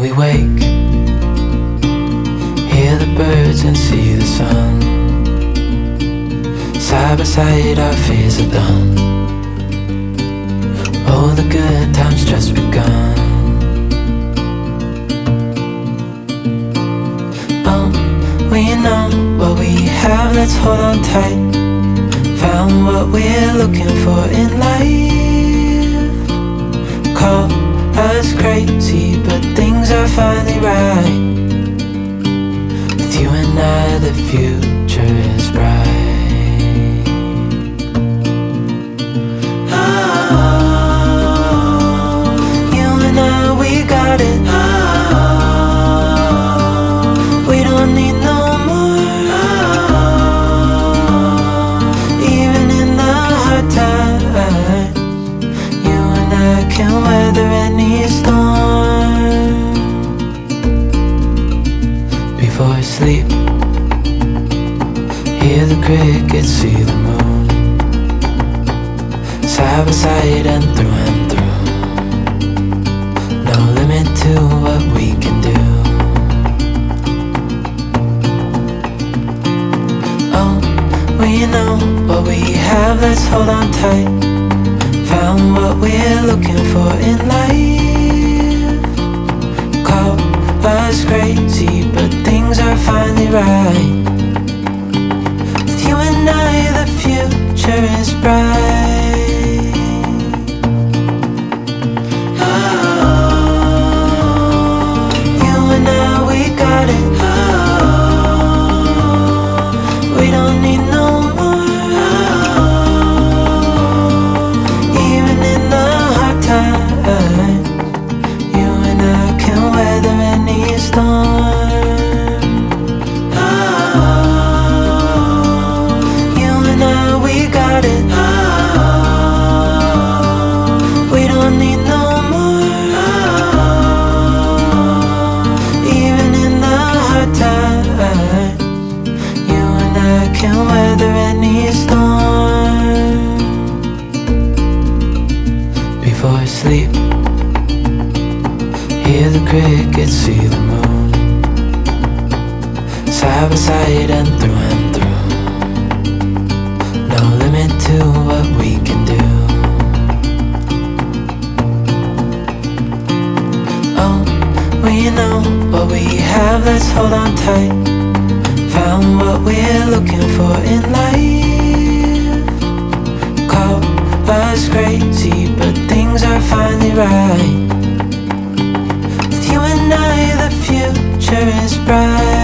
we wake, hear the birds and see the sun. Side by side our fears are done. Oh, the good times just begun. Oh, we know what we have, let's hold on tight. Found what we're looking for in life. Call us crazy, but things are finally right. With you and I, the future is bright. You and I, we got it. We don't need no more. Even in the hard times, you and I can weather any storm. Before I sleep, hear the crickets, see the moon. Side by side and through. No limit to what we can do. Oh, we know what we have, let's hold on tight. Found what we're looking for in life. Call us crazy, but things are finally right. With you and I, the future is bright. You and I, we got it. We don't need no more. Even in the hard times, you and I can weather any storm. You and I, we got it. We don't need no more. Even in the hard times, you and I can weather any storm. Before I sleep, hear the crickets, see the moon. Side by side and through. No limit to what we can do. Oh, we know what we have, let's hold on tight. Found what we're looking for in life. Call us crazy, but things are finally right. With you and I, the future is bright.